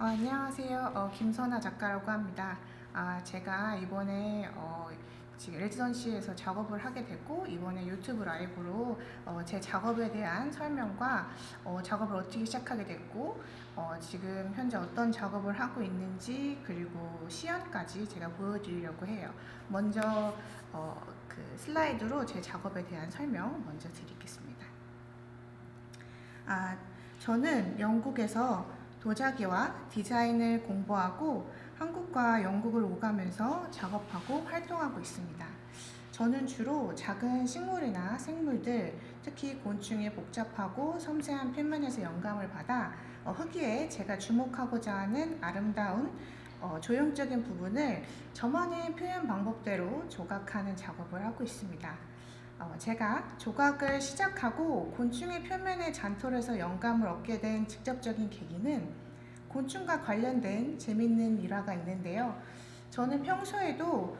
안녕하세요. 김선아 작가라고 합니다. 제가 이번에 지금 레지던시에서 작업을 하게 됐고, 이번에 유튜브 라이브로 제 작업에 대한 설명과 작업을 어떻게 시작하게 됐고, 지금 현재 어떤 작업을 하고 있는지, 그리고 시연까지 제가 보여드리려고 해요. 먼저 그 슬라이드로 제 작업에 대한 설명 먼저 드리겠습니다. 저는 영국에서 도자기와 디자인을 공부하고 한국과 영국을 오가면서 작업하고 활동하고 있습니다. 저는 주로 작은 식물이나 생물들, 특히 곤충의 복잡하고 섬세한 표면에서 영감을 받아 흙위에 제가 주목하고자 하는 아름다운 조형적인 부분을 저만의 표현 방법대로 조각하는 작업을 하고 있습니다. 제가 조각을 시작하고 곤충의 표면의 잔털에서 영감을 얻게 된 직접적인 계기는 곤충과 관련된 재밌는 일화가 있는데요. 저는 평소에도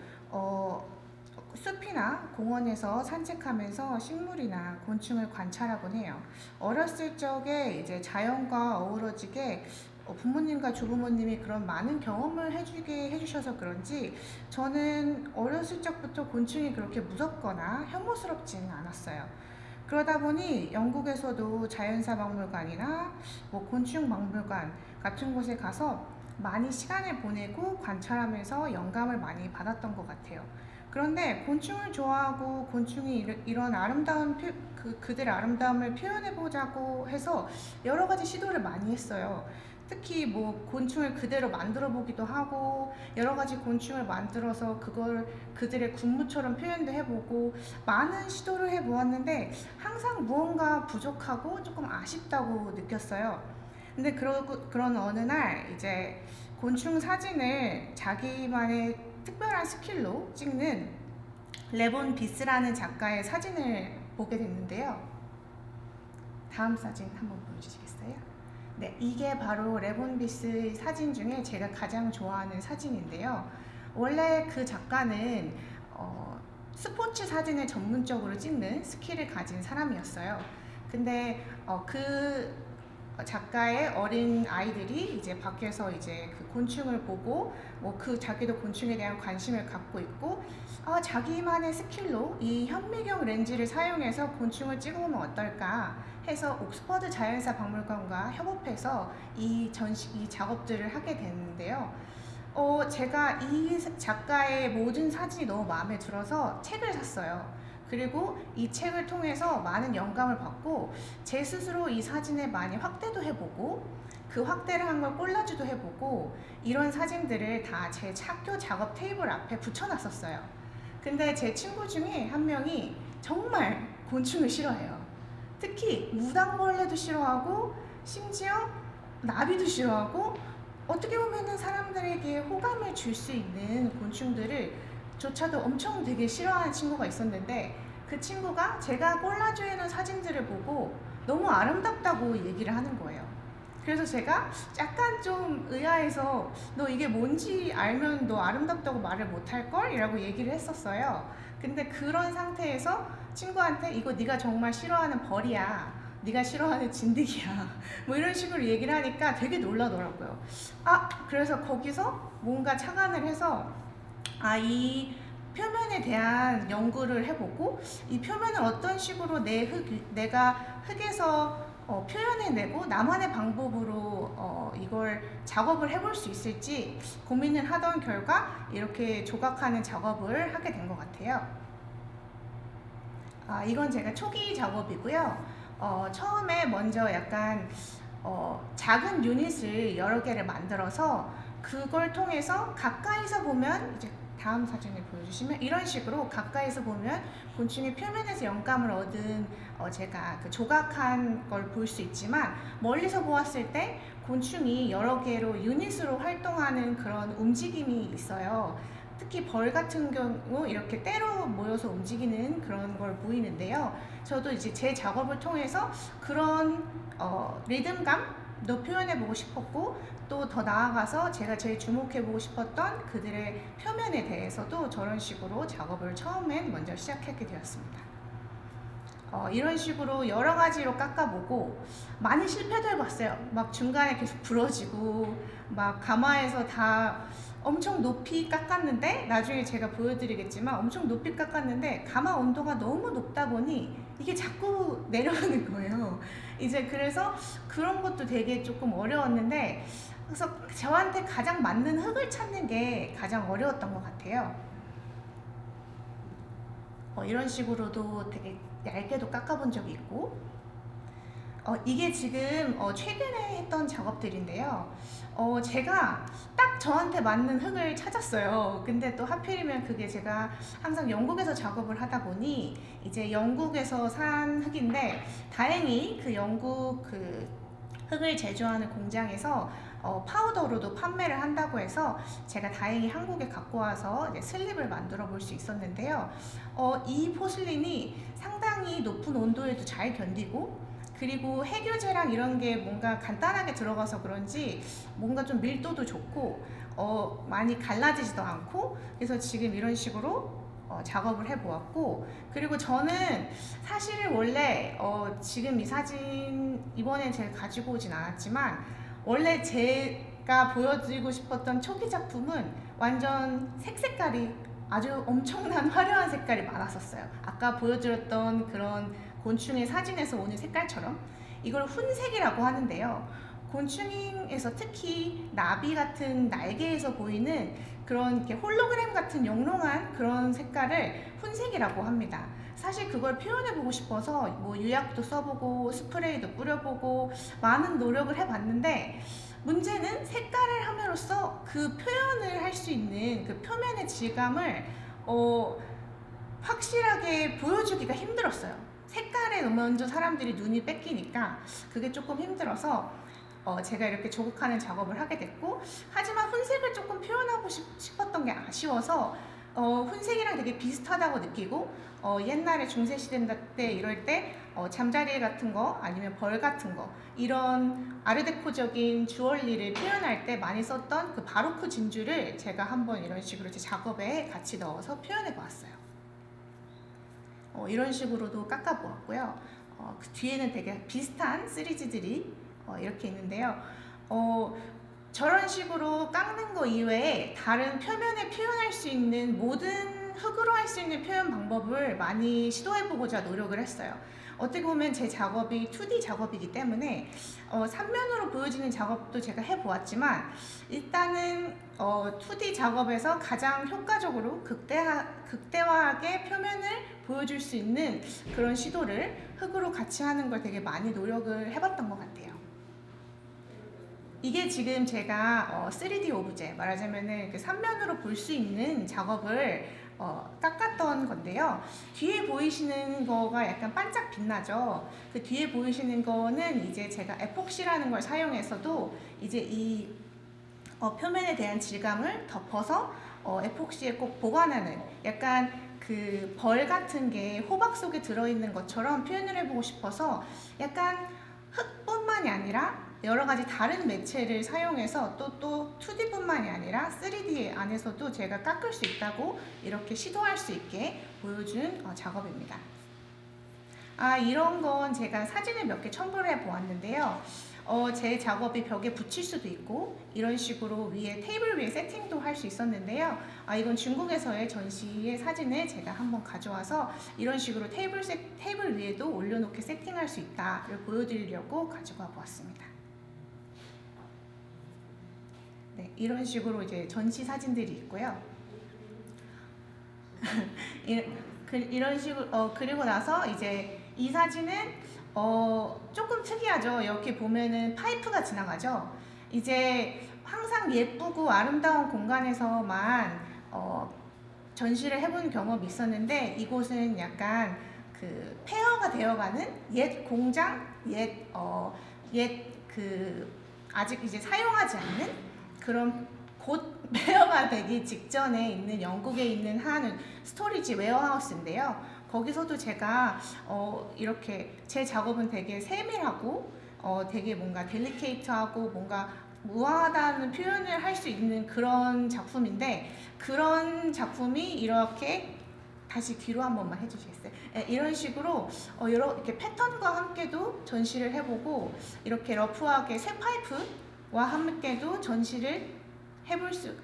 숲이나 공원에서 산책하면서 식물이나 곤충을 관찰하곤 해요. 어렸을 적에 이제 자연과 어우러지게 부모님과 조부모님이 그런 많은 경험을 해주셔서 그런지 저는 어렸을 적부터 곤충이 그렇게 무섭거나 혐오스럽지는 않았어요. 그러다 보니 영국에서도 자연사 박물관이나 곤충 박물관 같은 곳에 가서 많이 시간을 보내고 관찰하면서 영감을 많이 받았던 것 같아요. 그런데 곤충을 좋아하고 곤충이 이런 아름다운 그들의 아름다움을 표현해 보자고 해서 여러 가지 시도를 많이 했어요. 특히 곤충을 그대로 만들어 보기도 하고 여러 가지 곤충을 만들어서 그걸 그들의 군무처럼 표현도 해보고 많은 시도를 해보았는데 항상 무언가 부족하고 조금 아쉽다고 느꼈어요. 근데 그런 어느 날 이제 곤충 사진을 자기만의 특별한 스킬로 찍는 레본 비스라는 작가의 사진을 보게 됐는데요. 다음 사진 한번 보여주시겠어요? 네, 이게 바로 레본 비스 사진 중에 제가 가장 좋아하는 사진인데요. 원래 그 작가는 스포츠 사진을 전문적으로 찍는 스킬을 가진 사람이었어요. 근데 그 작가의 어린 아이들이 이제 밖에서 이제 그 곤충을 보고 그 자기도 곤충에 대한 관심을 갖고 있고 자기만의 스킬로 이 현미경 렌즈를 사용해서 곤충을 찍어보면 어떨까 해서 옥스퍼드 자연사 박물관과 협업해서 이 작업들을 하게 됐는데요. 제가 이 작가의 모든 사진이 너무 마음에 들어서 책을 샀어요. 그리고 이 책을 통해서 많은 영감을 받고 제 스스로 이 사진을 많이 확대도 해보고 그 확대를 한 걸 콜라주도 해보고 이런 사진들을 다 제 학교 작업 테이블 앞에 붙여놨었어요. 근데 제 친구 중에 한 명이 정말 곤충을 싫어해요. 특히 무당벌레도 싫어하고 심지어 나비도 싫어하고 어떻게 보면은 사람들에게 호감을 줄 수 있는 곤충들을 조차도 엄청 되게 싫어하는 친구가 있었는데 그 친구가 제가 콜라주해놓은 사진들을 보고 너무 아름답다고 얘기를 하는 거예요. 그래서 제가 약간 좀 의아해서 너 이게 뭔지 알면 너 아름답다고 말을 못할걸? 이라고 얘기를 했었어요. 근데 그런 상태에서 친구한테 이거 네가 정말 싫어하는 벌이야, 네가 싫어하는 진드기야 뭐 이런 식으로 얘기를 하니까 되게 놀라더라고요. 그래서 거기서 뭔가 착안을 해서 이 표면에 대한 연구를 해보고 이 표면을 어떤 식으로 내가 흙에서 표현해내고 나만의 방법으로 이걸 작업을 해볼 수 있을지 고민을 하던 결과 이렇게 조각하는 작업을 하게 된 것 같아요. 이건 제가 초기 작업이고요. 처음에 먼저 약간 작은 유닛을 여러 개를 만들어서 그걸 통해서 가까이서 보면 이제 다음 사진을 보여주시면 이런 식으로 가까이서 보면 곤충의 표면에서 영감을 얻은 제가 그 조각한 걸 볼 수 있지만 멀리서 보았을 때 곤충이 여러 개로 유닛으로 활동하는 그런 움직임이 있어요. 특히 벌 같은 경우 이렇게 때로 모여서 움직이는 그런 걸 보이는데요. 저도 이제 제 작업을 통해서 그런 리듬감도 표현해보고 싶었고 또 더 나아가서 제가 제일 주목해보고 싶었던 그들의 표면에 대해서도 저런 식으로 작업을 처음엔 먼저 시작하게 되었습니다. 이런 식으로 여러 가지로 깎아보고 많이 실패도 해봤어요. 막 중간에 계속 부러지고 막 가마에서 다 엄청 높이 깎았는데, 나중에 제가 보여드리겠지만 엄청 높이 깎았는데 가마 온도가 너무 높다 보니 이게 자꾸 내려가는 거예요. 이제 그래서 그런 것도 되게 조금 어려웠는데, 그래서 저한테 가장 맞는 흙을 찾는 게 가장 어려웠던 것 같아요. 이런 식으로도 되게 얇게도 깎아본 적이 있고, 이게 지금 최근에 했던 작업들인데요. 제가 딱 저한테 맞는 흙을 찾았어요. 근데 또 하필이면 그게 제가 항상 영국에서 작업을 하다 보니 이제 영국에서 산 흙인데, 다행히 그 영국 그 흙을 제조하는 공장에서 파우더로도 판매를 한다고 해서 제가 다행히 한국에 갖고 와서 이제 슬립을 만들어 볼 수 있었는데요. 이 포슬린이 상당히 높은 온도에도 잘 견디고, 그리고 해교제랑 이런 게 뭔가 간단하게 들어가서 그런지 뭔가 좀 밀도도 좋고 많이 갈라지지도 않고, 그래서 지금 이런 식으로 작업을 해보았고, 그리고 저는 사실 원래 지금 이 사진 이번에 제가 가지고 오진 않았지만, 원래 제가 보여드리고 싶었던 초기 작품은 완전 색깔이 아주 엄청난 화려한 색깔이 많았었어요. 아까 보여드렸던 그런 곤충의 사진에서 오는 색깔처럼 이걸 훈색이라고 하는데요. 곤충에서 특히 나비 같은 날개에서 보이는 그런 이렇게 홀로그램 같은 영롱한 그런 색깔을 훈색이라고 합니다. 사실 그걸 표현해보고 싶어서 뭐 유약도 써보고 스프레이도 뿌려보고 많은 노력을 해봤는데, 문제는 색깔을 함으로써 그 표현을 할 수 있는 그 표면의 질감을 확실하게 보여주기가 힘들었어요. 색깔에 먼저 사람들이 눈이 뺏기니까 그게 조금 힘들어서 제가 이렇게 조각하는 작업을 하게 됐고, 하지만 훈색을 조금 표현하고 싶었던 게 아쉬워서 훈색이랑 되게 비슷하다고 느끼고, 옛날에 중세시대 때 이럴 때 잠자리 같은 거 아니면 벌 같은 거, 이런 아르데코적인 주얼리를 표현할 때 많이 썼던 그 바로크 진주를 제가 한번 이런 식으로 제 작업에 같이 넣어서 표현해 보았어요. 이런 식으로도 깎아 보았고요. 그 뒤에는 되게 비슷한 시리즈들이 이렇게 있는데요. 저런 식으로 깎는 거 이외에 다른 표면에 표현할 수 있는 모든 흙으로 할 수 있는 표현 방법을 많이 시도해보고자 노력을 했어요. 어떻게 보면 제 작업이 2D 작업이기 때문에 3면으로 보여지는 작업도 제가 해보았지만, 일단은 2D 작업에서 가장 효과적으로 극대화하게 표면을 보여줄 수 있는 그런 시도를 흙으로 같이 하는 걸 되게 많이 노력을 해봤던 것 같아요. 이게 지금 제가 3D 오브제, 말하자면은 그 3면으로 볼 수 있는 작업을 깎았던 건데요. 뒤에 보이시는 거가 약간 반짝 빛나죠. 그 뒤에 보이시는 거는 이제 제가 에폭시라는 걸 사용해서도 이제 이 표면에 대한 질감을 덮어서 에폭시에 꼭 보관하는, 약간 그 벌 같은 게 호박 속에 들어있는 것처럼 표현을 해보고 싶어서 약간 흙뿐만이 아니라 여러 가지 다른 매체를 사용해서 또 2D뿐만이 아니라 3D 안에서도 제가 깎을 수 있다고 이렇게 시도할 수 있게 보여준 작업입니다. 이런 건 제가 사진을 몇 개 첨부를 해 보았는데요. 제 작업이 벽에 붙일 수도 있고, 이런 식으로 위에 테이블 위에 세팅도 할 수 있었는데요. 이건 중국에서의 전시의 사진을 제가 한번 가져와서 이런 식으로 테이블 위에도 올려놓게 세팅할 수 있다를 보여드리려고 가져와 보았습니다. 네, 이런 식으로 이제 전시 사진들이 있고요. 이런 식으로 그리고 나서 이제 이 사진은 조금 특이하죠. 이렇게 보면은 파이프가 지나가죠. 이제 항상 예쁘고 아름다운 공간에서만 전시를 해본 경험이 있었는데, 이곳은 약간 그 폐허가 되어가는 옛 공장, 아직 이제 사용하지 않는 그런 곧 폐허가 되기 직전에 있는 영국에 있는 한 스토리지 웨어하우스인데요. 거기서도 제가 이렇게 제 작업은 되게 세밀하고 되게 뭔가 델리케이트하고 뭔가 우아하다는 표현을 할 수 있는 그런 작품인데, 그런 작품이 이렇게 다시 뒤로 한 번만 해주시겠어요? 예, 이런 식으로 여러 이렇게 패턴과 함께도 전시를 해보고 이렇게 러프하게 새 파이프와 함께도 전시를 해볼 수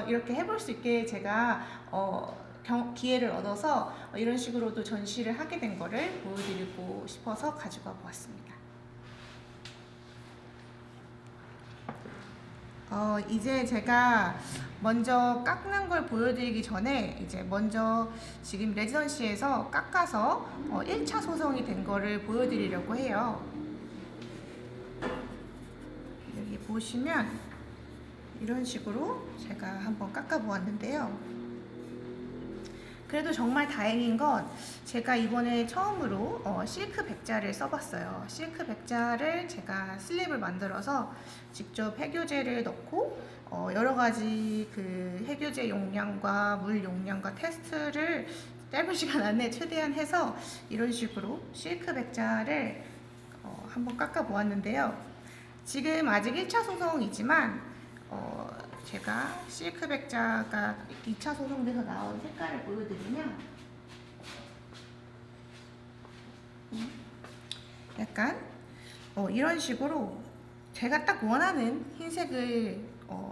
이렇게 해볼 수 있게 제가 기회를 얻어서 이런 식으로도 전시를 하게 된 거를 보여드리고 싶어서 가지고 와 보았습니다. 이제 제가 먼저 깎는 걸 보여드리기 전에 이제 먼저 지금 레지던시에서 깎아서 1차 소성이 된 거를 보여드리려고 해요. 여기 보시면 이런 식으로 제가 한번 깎아 보았는데요. 그래도 정말 다행인 건 제가 이번에 처음으로 실크 백자를 써봤어요. 실크 백자를 제가 슬립을 만들어서 직접 해교제를 넣고 여러 가지 그 해교제 용량과 물 용량과 테스트를 짧은 시간 안에 최대한 해서 이런 식으로 실크 백자를 한번 깎아 보았는데요. 지금 아직 1차 소성이지만 제가 실크 백자가 2차 소성돼서 나온 색깔을 보여드리면 약간 이런 식으로 제가 딱 원하는 흰색을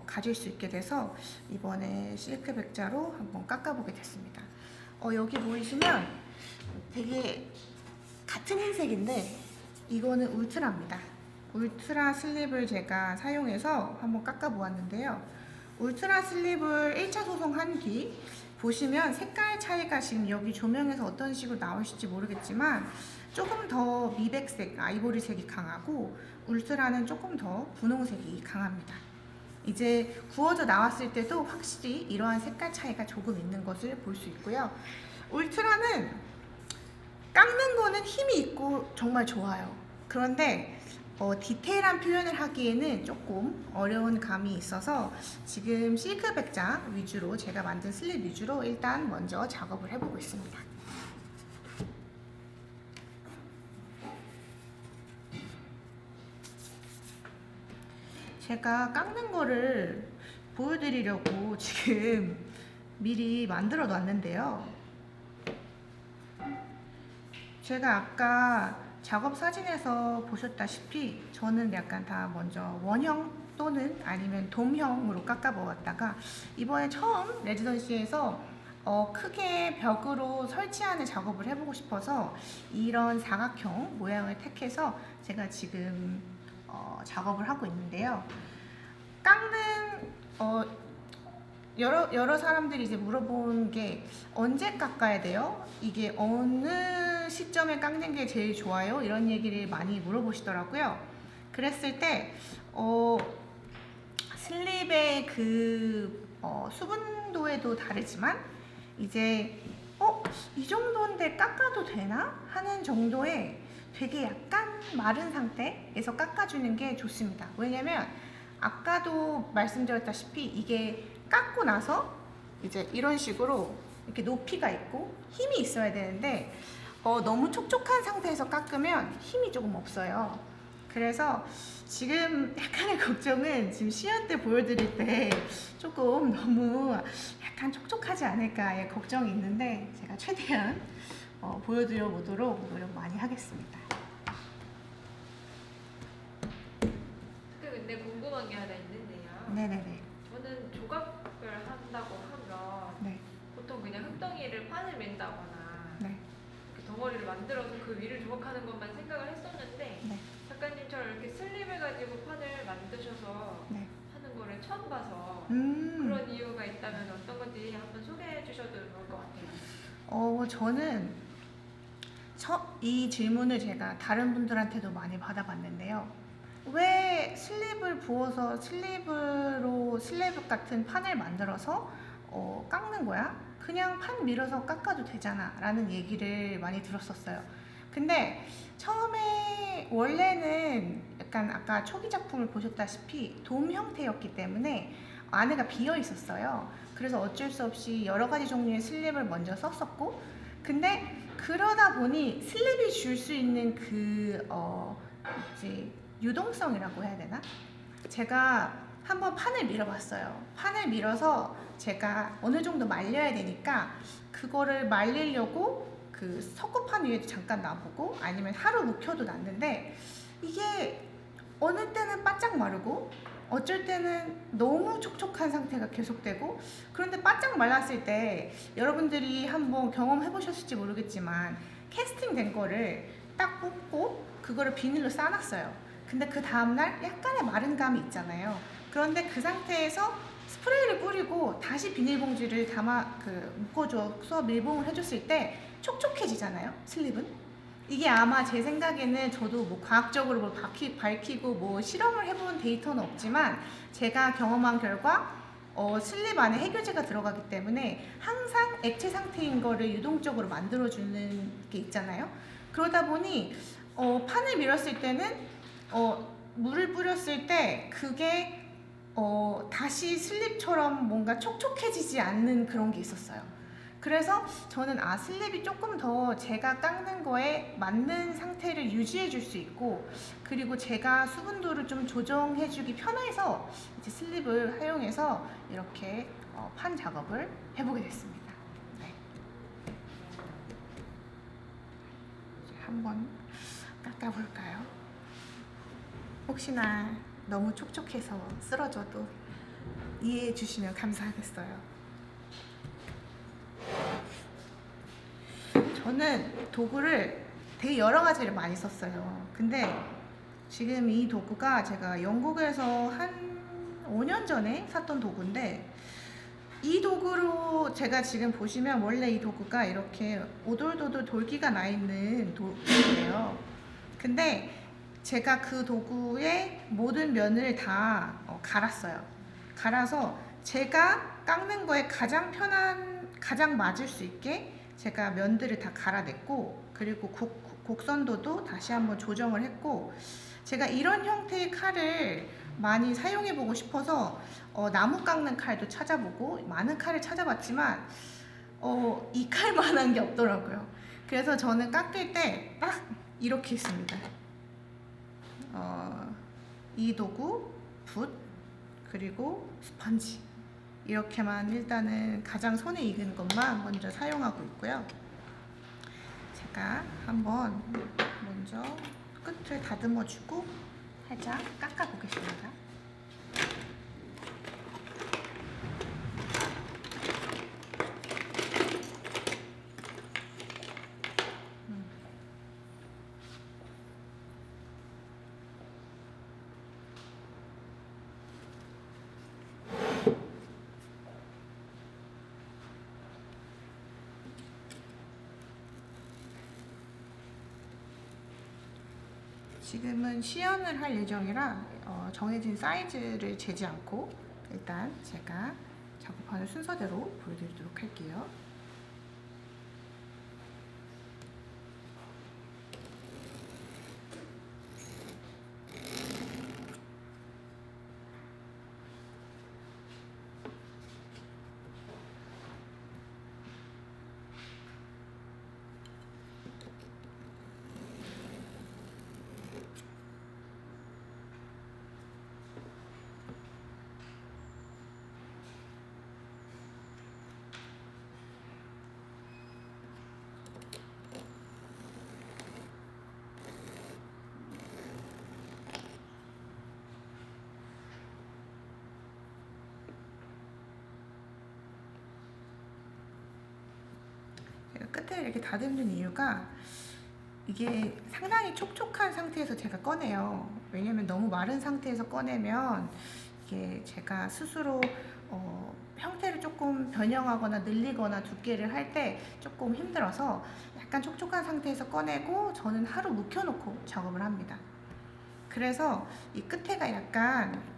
가질 수 있게 돼서 이번에 실크 백자로 한번 깎아보게 됐습니다. 여기 보이시면 되게 같은 흰색인데 이거는 울트라입니다. 울트라 슬립을 제가 사용해서 한번 깎아 보았는데요. 울트라 슬립을 1차 소성한 뒤 보시면 색깔 차이가 지금 여기 조명에서 어떤 식으로 나오실지 모르겠지만 조금 더 미백색, 아이보리색이 강하고 울트라는 조금 더 분홍색이 강합니다. 이제 구워져 나왔을 때도 확실히 이러한 색깔 차이가 조금 있는 것을 볼 수 있고요. 울트라는 깎는 거는 힘이 있고 정말 좋아요. 그런데 디테일한 표현을 하기에는 조금 어려운 감이 있어서 지금 실크 백자 위주로 제가 만든 슬립 위주로 일단 먼저 작업을 해보고 있습니다. 제가 깎는 거를 보여드리려고 지금 미리 만들어 놨는데요. 제가 아까 작업 사진에서 보셨다시피 저는 약간 다 먼저 원형 또는 아니면 돔형으로 깎아보았다가 이번에 처음 레지던시에서 크게 벽으로 설치하는 작업을 해보고 싶어서 이런 사각형 모양을 택해서 제가 지금 작업을 하고 있는데요. 깎는 여러 사람들이 이제 물어본 게 언제 깎아야 돼요? 이게 어느 시점에 깎는 게 제일 좋아요? 이런 얘기를 많이 물어보시더라고요. 그랬을 때 슬립의 그 수분도에도 다르지만 이제 이 정도인데 깎아도 되나? 하는 정도의 되게 약간 마른 상태에서 깎아주는 게 좋습니다. 왜냐면 아까도 말씀드렸다시피 이게 깎고 나서 이제 이런 식으로 이렇게 높이가 있고 힘이 있어야 되는데 너무 촉촉한 상태에서 깎으면 힘이 조금 없어요. 그래서 지금 약간의 걱정은 지금 시연 때 보여드릴 때 조금 너무 약간 촉촉하지 않을까의 걱정이 있는데 제가 최대한 보여드려 보도록 노력 많이 하겠습니다. 근데 궁금한 게 하나 있는데요. 네네네. 저는 조각을 한다고 하면 네. 보통 그냥 흙덩이를 판을 맨다거나 네. 이렇게 덩어리를 만들어서 그 위를 조각하는 것만 생각을 했었는데 네. 작가님처럼 이렇게 슬립을 가지고 판을 만드셔서 네. 하는 거를 처음 봐서 그런 이유가 있다면 어떤 건지 한번 소개해 주셔도 좋을 것 같아요. 저는 이 질문을 제가 다른 분들한테도 많이 받아봤는데요. 왜 슬립을 부어서 슬립으로 슬랩 같은 판을 만들어서 깎는 거야? 그냥 판 밀어서 깎아도 되잖아 라는 얘기를 많이 들었었어요. 근데 처음에 원래는 약간 아까 초기 작품을 보셨다시피 돔 형태였기 때문에 안에가 비어 있었어요. 그래서 어쩔 수 없이 여러 가지 종류의 슬립을 먼저 썼었고, 근데 그러다 보니 슬립이 줄 수 있는 그 이제 유동성이라고 해야 되나? 제가 한번 판을 밀어봤어요. 판을 밀어서 제가 어느 정도 말려야 되니까 그거를 말리려고 그 석고판 위에 잠깐 놔보고 아니면 하루 묵혀도 놨는데 이게 어느 때는 바짝 마르고 어쩔 때는 너무 촉촉한 상태가 계속되고, 그런데 바짝 말랐을 때 여러분들이 한번 경험해 보셨을지 모르겠지만 캐스팅 된 거를 딱 뽑고 그거를 비닐로 싸놨어요. 근데 그 다음날 약간의 마른 감이 있잖아요. 그런데 그 상태에서 스프레이를 뿌리고 다시 비닐봉지를 묶어줘서 밀봉을 해줬을 때 촉촉해지잖아요, 슬립은. 이게 아마 제 생각에는 저도 뭐 과학적으로 뭘 밝히고 뭐 실험을 해본 데이터는 없지만 제가 경험한 결과 슬립 안에 해결제가 들어가기 때문에 항상 액체 상태인 거를 유동적으로 만들어주는 게 있잖아요. 그러다 보니 판을 밀었을 때는 물을 뿌렸을 때 그게 다시 슬립처럼 뭔가 촉촉해지지 않는 그런 게 있었어요. 그래서 저는 슬립이 조금 더 제가 깎는 거에 맞는 상태를 유지해 줄 수 있고, 그리고 제가 수분도를 좀 조정해 주기 편해서 이제 슬립을 활용해서 이렇게 판 작업을 해보게 됐습니다. 네. 이제 한번 깎아볼까요? 혹시나 너무 촉촉해서 쓰러져도 이해해 주시면 감사하겠어요. 저는 도구를 되게 여러 가지를 많이 썼어요. 근데 지금 이 도구가 제가 영국에서 한 5년 전에 샀던 도구인데, 이 도구로 제가 지금 보시면 원래 이 도구가 이렇게 오돌도돌 돌기가 나 있는 도구예요. 근데 제가 그 도구의 모든 면을 다 갈았어요. 갈아서 제가 깎는 거에 가장 편한, 가장 맞을 수 있게 제가 면들을 다 갈아냈고, 그리고 곡선도도 다시 한번 조정을 했고, 제가 이런 형태의 칼을 많이 사용해 보고 싶어서 나무 깎는 칼도 찾아보고 많은 칼을 찾아봤지만 이 칼만한 게 없더라고요. 그래서 저는 깎을 때 딱 이렇게 했습니다. 이 도구, 붓, 그리고 스펀지, 이렇게만 일단은 가장 손에 익은 것만 먼저 사용하고 있고요. 제가 한번 먼저 끝을 다듬어 주고 살짝 깎아 보겠습니다. 지금은 시연을 할 예정이라 정해진 사이즈를 재지 않고 일단 제가 작업하는 순서대로 보여드리도록 할게요. 끝에 이렇게 다듬는 이유가 이게 상당히 촉촉한 상태에서 제가 꺼내요. 왜냐면 너무 마른 상태에서 꺼내면 이게 제가 스스로 형태를 조금 변형하거나 늘리거나 두께를 할 때 조금 힘들어서 약간 촉촉한 상태에서 꺼내고 저는 하루 묵혀놓고 작업을 합니다. 그래서 이 끝에가 약간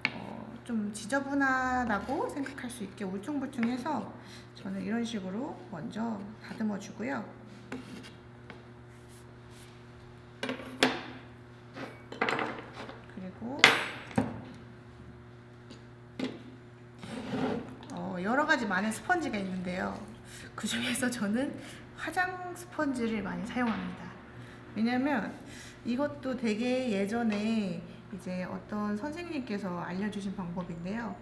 좀 지저분하다고 생각할 수 있게 울퉁불퉁해서 저는 이런 식으로 먼저 다듬어 주고요. 그리고 여러 가지 많은 스펀지가 있는데요. 그 중에서 저는 화장 스펀지를 많이 사용합니다. 왜냐면 이것도 되게 예전에 이제 어떤 선생님께서 알려주신 방법인데요.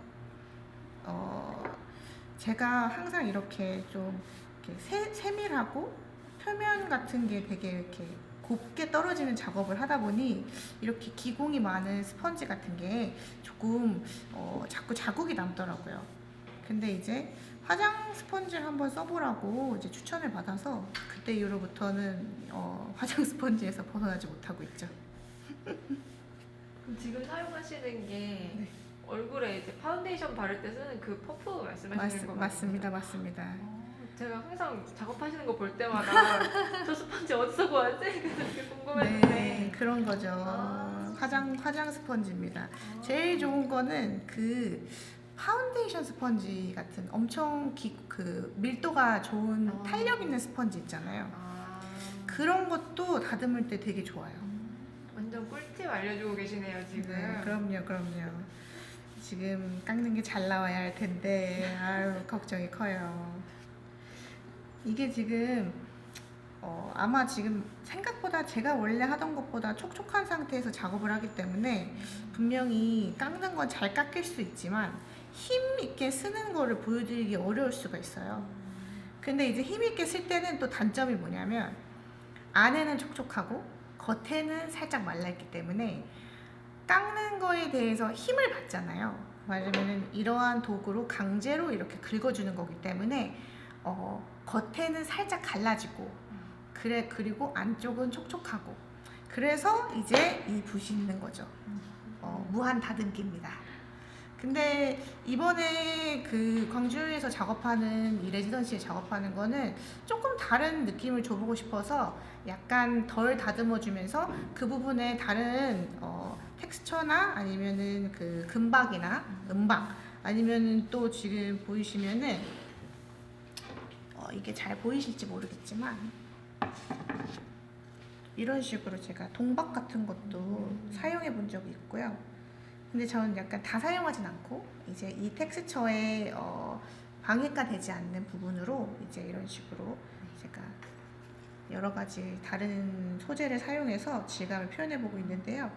제가 항상 이렇게 좀 이렇게 세밀하고 표면 같은 게 되게 이렇게 곱게 떨어지는 작업을 하다 보니 이렇게 기공이 많은 스펀지 같은 게 조금 자꾸 자국이 남더라고요. 근데 이제 화장 스펀지를 한번 써보라고 이제 추천을 받아서 그때 이후로부터는 화장 스펀지에서 벗어나지 못하고 있죠. 그럼 지금 사용하시는 게 네. 얼굴에 이제 파운데이션 바를 때 쓰는 그 퍼프 말씀하시는 거 맞습니다, 맞습니다. 제가 항상 작업하시는 거 볼 때마다 저 스펀지 어디서 구하지? 그렇게 궁금했는데. 네, 그런 거죠. 화장 스펀지입니다. 제일 좋은 거는 그 파운데이션 스펀지 같은 엄청 그 밀도가 좋은 탄력 있는 스펀지 있잖아요. 그런 것도 다듬을 때 되게 좋아요. 완전 꿀팁 알려주고 계시네요 지금. 네, 그럼요. 지금 깎는 게 잘 나와야 할 텐데 아유 걱정이 커요. 이게 지금 아마 지금 생각보다 제가 원래 하던 것보다 촉촉한 상태에서 작업을 하기 때문에 분명히 깎는 건 잘 깎일 수 있지만 힘 있게 쓰는 거를 보여드리기 어려울 수가 있어요. 근데 이제 힘 있게 쓸 때는 또 단점이 뭐냐면 안에는 촉촉하고 겉에는 살짝 말라있기 때문에 깎는 거에 대해서 힘을 받잖아요. 말하자면 이러한 도구로 강제로 이렇게 긁어주는 거기 때문에 겉에는 살짝 갈라지고 그리고 안쪽은 촉촉하고 그래서 이제 이 붓이 있는 거죠. 무한 다듬기입니다. 근데 이번에 그 광주에서 작업하는 이 레지던시에 작업하는 거는 조금 다른 느낌을 줘보고 싶어서 약간 덜 다듬어 주면서 그 부분에 다른 텍스처나 아니면은 그 금박이나 은박 아니면은 또 지금 보이시면은 이게 잘 보이실지 모르겠지만 이런 식으로 제가 동박 같은 것도 사용해 본 적이 있고요. 근데 저는 약간 다 사용하진 않고 이제 이 텍스처에 방해가 되지 않는 부분으로 이제 이런 식으로 제가 여러 가지 다른 소재를 사용해서 질감을 표현해 보고 있는데요.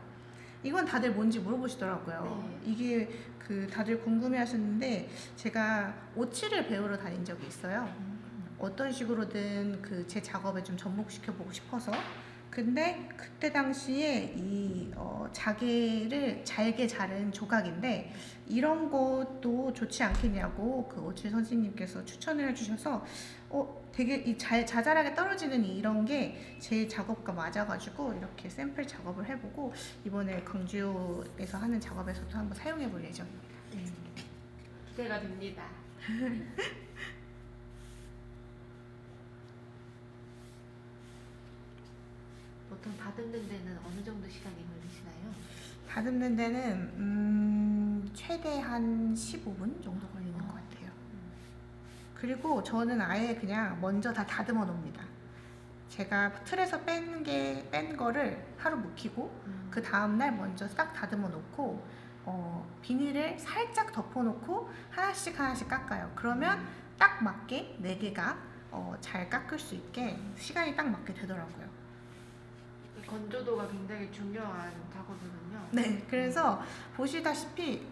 이건 다들 뭔지 물어보시더라고요. 네. 이게 그 다들 궁금해 하셨는데 제가 오칠을 배우러 다닌 적이 있어요. 어떤 식으로든 그 제 작업에 좀 접목시켜 보고 싶어서. 근데 그때 당시에 이 자개를 잘게 자른 조각인데 이런 것도 좋지 않겠냐고 그 오칠 선생님께서 추천을 해주셔서 되게 이 자잘하게 떨어지는 이런 게 제 작업과 맞아가지고 이렇게 샘플 작업을 해보고 이번에 광주에서 하는 작업에서도 한번 사용해볼 예정입니다. 기대가 됩니다. 보통 다듬는 데는 어느 정도 시간이 걸리시나요? 다듬는 데는 최대 한 15분 정도 걸리는 것 같아요. 그리고 저는 아예 그냥 먼저 다 다듬어 놓습니다. 제가 틀에서 뺀 거를 하루 묵히고 그 다음날 먼저 싹 다듬어 놓고 비닐을 살짝 덮어 놓고 하나씩 깎아요. 그러면 딱 맞게 4개가 잘 깎을 수 있게 시간이 딱 맞게 되더라고요. 이 건조도가 굉장히 중요한 작업이군요. 네, 그래서 보시다시피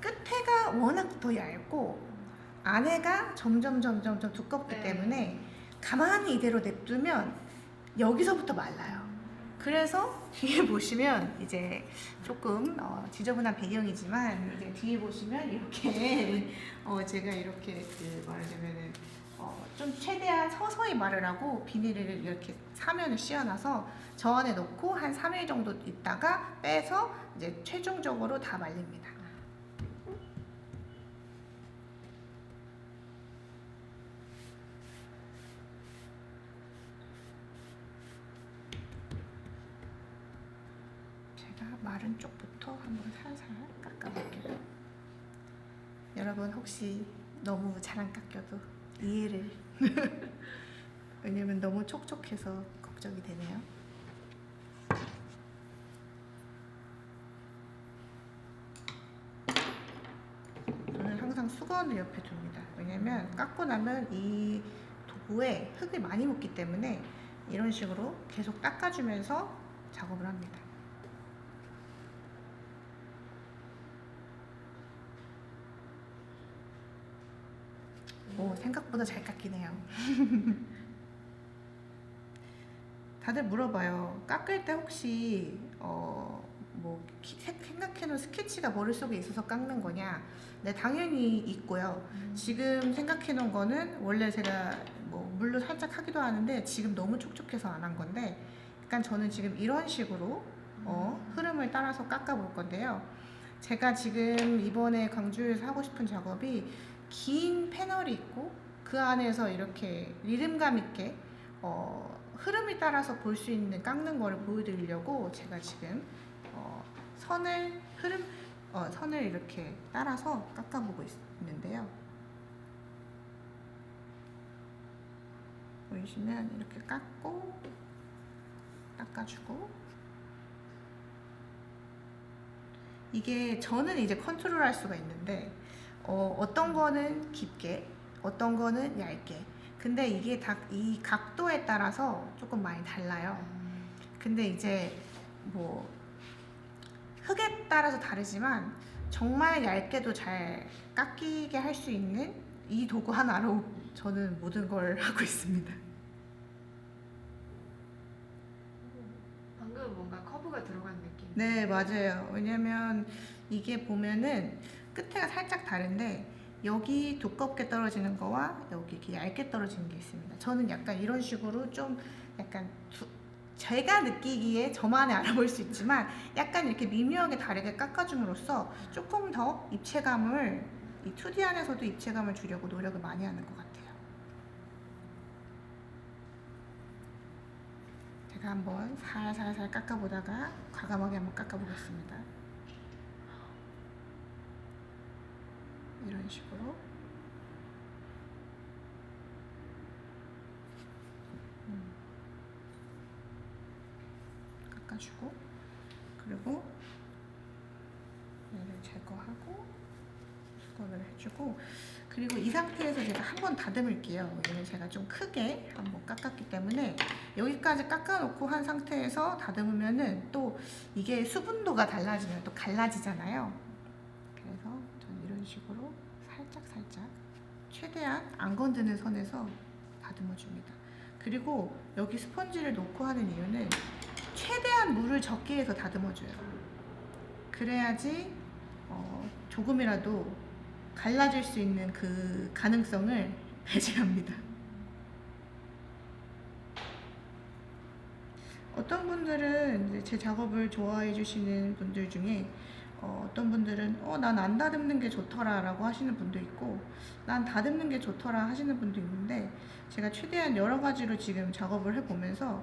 끝에가 워낙 더 얇고 안에가 점점 두껍기 네. 때문에 가만히 이대로 냅두면 여기서부터 말라요. 그래서 뒤에 보시면 이제 조금 지저분한 배경이지만 이제 뒤에 보시면 이렇게 제가 이렇게 그 말하자면은 좀 최대한 서서히 마르라고 비닐을 이렇게 사면을 씌워놔서 저 안에 놓고 한 3일 정도 있다가 빼서 이제 최종적으로 다 말립니다. 제가 마른 쪽부터 한번 살살 깎아볼게요. 여러분 혹시 너무 잘 안 깎여도 이해를 왜냐면 너무 촉촉해서 걱정이 되네요. 저는 항상 수건을 옆에 둡니다. 왜냐면 깎고 나면 이 도구에 흙이 많이 묻기 때문에 이런 식으로 계속 닦아주면서 작업을 합니다. 오, 생각보다 잘 깎이네요. 다들 물어봐요. 깎을 때 혹시 생각해놓은 스케치가 머릿속에 있어서 깎는 거냐? 네, 당연히 있고요. 지금 생각해놓은 거는 원래 제가 뭐 물로 살짝 하기도 하는데 지금 너무 촉촉해서 안 한 건데, 약간 저는 지금 이런 식으로 흐름을 따라서 깎아볼 건데요. 제가 지금 이번에 광주에서 하고 싶은 작업이 긴 패널이 있고 그 안에서 이렇게 리듬감 있게 흐름에 따라서 볼 수 있는 깎는 거를 보여드리려고 제가 지금 선을 이렇게 따라서 깎아보고 있는데요. 보이시면 이렇게 깎고 닦아주고, 이게 저는 이제 컨트롤할 수가 있는데 어떤 거는 깊게, 어떤 거는 얇게. 근데 이게 다 이 각도에 따라서 조금 많이 달라요. 근데 이제 뭐 흙에 따라서 다르지만 정말 얇게도 잘 깎이게 할 수 있는 이 도구 하나로 저는 모든 걸 하고 있습니다. 방금 뭔가 커브가 들어간 느낌. 네, 맞아요. 왜냐면 이게 보면은 끝에가 살짝 다른데 여기 두껍게 떨어지는 거와 여기 이렇게 얇게 떨어지는 게 있습니다. 저는 약간 이런 식으로 좀 약간 제가 느끼기에 저만의 알아볼 수 있지만 약간 이렇게 미묘하게 다르게 깎아줌으로써 조금 더 입체감을, 이 2D 안에서도 입체감을 주려고 노력을 많이 하는 것 같아요. 제가 한번 살살살 깎아보다가 과감하게 한번 깎아보겠습니다. 이런 식으로. 깎아주고, 그리고 얘를 제거하고 수건을 해주고, 그리고 이 상태에서 제가 한번 다듬을게요. 얘는 제가 좀 크게 한번 깎았기 때문에 여기까지 깎아놓고 한 상태에서 다듬으면은 또 이게 수분도가 달라지면 또 갈라지잖아요. 그래서 저는 이런 식으로 살짝 최대한 안 건드는 선에서 다듬어줍니다. 그리고 여기 스펀지를 놓고 하는 이유는 최대한 물을 적게 해서 다듬어줘요. 그래야지 조금이라도 갈라질 수 있는 그 가능성을 배제합니다. 어떤 분들은 이제 제 작업을 좋아해 주시는 분들 중에 어떤 분들은 난 안 다듬는 게 좋더라 라고 하시는 분도 있고, 난 다듬는 게 좋더라 하시는 분도 있는데, 제가 최대한 여러 가지로 지금 작업을 해보면서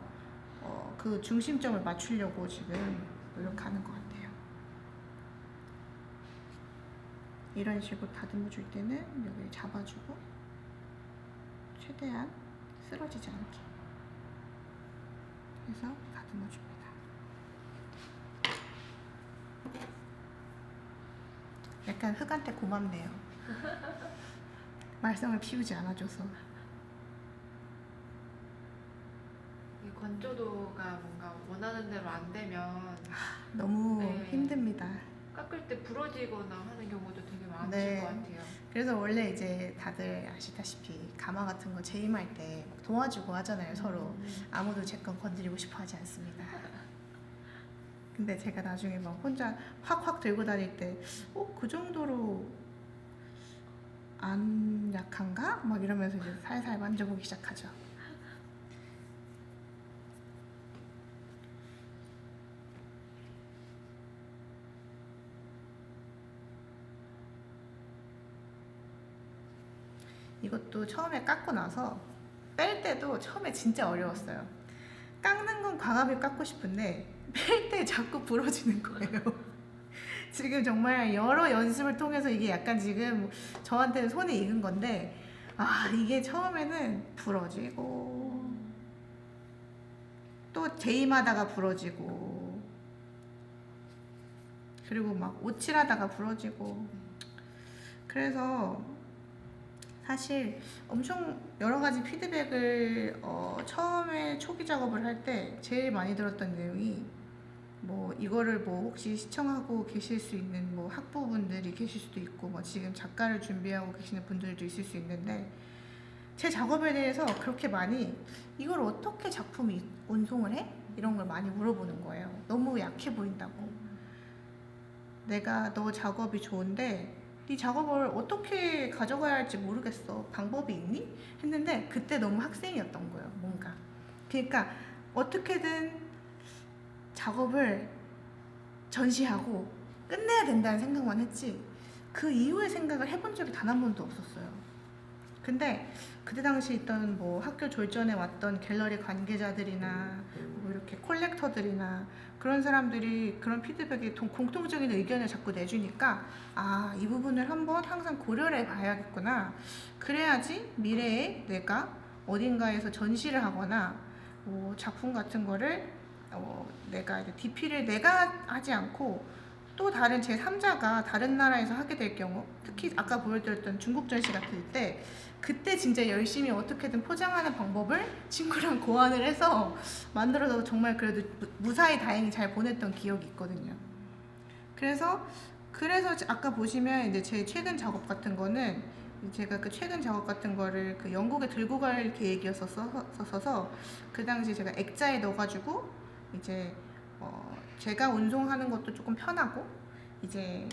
그 중심점을 맞추려고 지금 노력하는 것 같아요. 이런 식으로 다듬어 줄 때는 여기를 잡아주고 최대한 쓰러지지 않게 해서 다듬어 줍니다. 약간 흙한테 고맙네요. 말썽을 피우지 않아줘서. 이 건조도가 뭔가 원하는 대로 안 되면 너무 네. 힘듭니다. 깎을 때 부러지거나 하는 경우도 되게 많으실 네. 것 같아요. 그래서 원래 이제 다들 아시다시피 가마 같은 거 재임할 때 도와주고 하잖아요, 서로. 아무도 제 건 건드리고 싶어 하지 않습니다. 근데 제가 나중에 막 혼자 확 들고 다닐 때 그 정도로 안 약한가? 막 이러면서 이제 살살 만져보기 시작하죠. 이것도 처음에 깎고 나서 뺄 때도 처음에 진짜 어려웠어요. 깎는 건 과감히 깎고 싶은데 뺄 때 자꾸 부러지는 거예요. 지금 정말 여러 연습을 통해서 이게 약간 지금 저한테는 손에 익은 건데, 이게 처음에는 부러지고 또 재임하다가 부러지고, 그리고 막 오칠하다가 부러지고. 그래서 사실 엄청 여러 가지 피드백을 처음에 초기 작업을 할 때 제일 많이 들었던 내용이, 뭐 이거를 뭐 혹시 시청하고 계실 수 있는 뭐 학부분들이 계실 수도 있고, 뭐 지금 작가를 준비하고 계시는 분들도 있을 수 있는데, 제 작업에 대해서 그렇게 많이 이걸 어떻게 작품 운송을 해? 이런 걸 많이 물어보는 거예요. 너무 약해 보인다고. 내가 너 작업이 좋은데 네 작업을 어떻게 가져가야 할지 모르겠어. 방법이 있니? 했는데 그때 너무 학생이었던 거예요. 뭔가. 그러니까 어떻게든 작업을 전시하고 끝내야 된다는 생각만 했지 그 이후의 생각을 해본 적이 단 한 번도 없었어요. 근데 그때 당시 있던 뭐 학교 졸전에 왔던 갤러리 관계자들이나 뭐 이렇게 콜렉터들이나 그런 사람들이 그런 피드백에 공통적인 의견을 자꾸 내주니까 아, 이 부분을 한번 항상 고려를 해봐야겠구나. 그래야지 미래에 내가 어딘가에서 전시를 하거나 뭐 작품 같은 거를 내가 이제 DP를 내가 하지 않고 또 다른 제3자가 다른 나라에서 하게 될 경우, 특히 아까 보여드렸던 중국 전시 같을 때 그때 진짜 열심히 어떻게든 포장하는 방법을 친구랑 고안을 해서 만들어서 정말 그래도 무사히 다행히 잘 보냈던 기억이 있거든요. 그래서 아까 보시면 이제 제 최근 작업 같은 거는 제가 그 최근 작업 같은 거를 그 영국에 들고 갈 계획이었어서 그 당시 제가 액자에 넣어가지고 이제 제가 운송하는 것도 조금 편하고 이제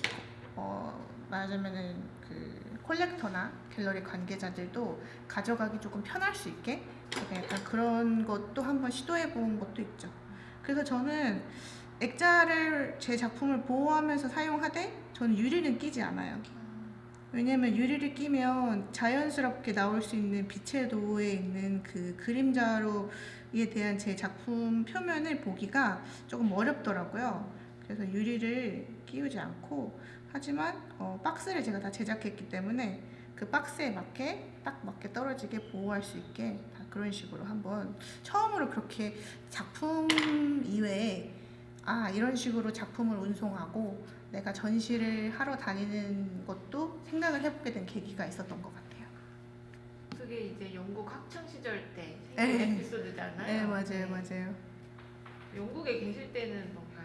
말하자면은 그 콜렉터나 갤러리 관계자들도 가져가기 조금 편할 수 있게 제가 약간 그런 것도 한번 시도해 본 것도 있죠. 그래서 저는 액자를 제 작품을 보호하면서 사용하되 저는 유리는 끼지 않아요. 왜냐면 유리를 끼면 자연스럽게 나올 수 있는 빛의 도에 있는 그 그림자로에 대한 제 작품 표면을 보기가 조금 어렵더라고요. 그래서 유리를 끼우지 않고 하지만 박스를 제가 다 제작했기 때문에 그 박스에 딱 맞게 떨어지게 보호할 수 있게 다 그런 식으로 한번 처음으로 그렇게 작품 이외에 이런 식으로 작품을 운송하고 내가 전시를 하러 다니는 것도 생각을 해보게 된 계기가 있었던 것 같아요. 그게 이제 영국 학창 시절 때 네. 생긴 에피소드잖아요. 네, 맞아요. 영국에 계실 때는 뭔가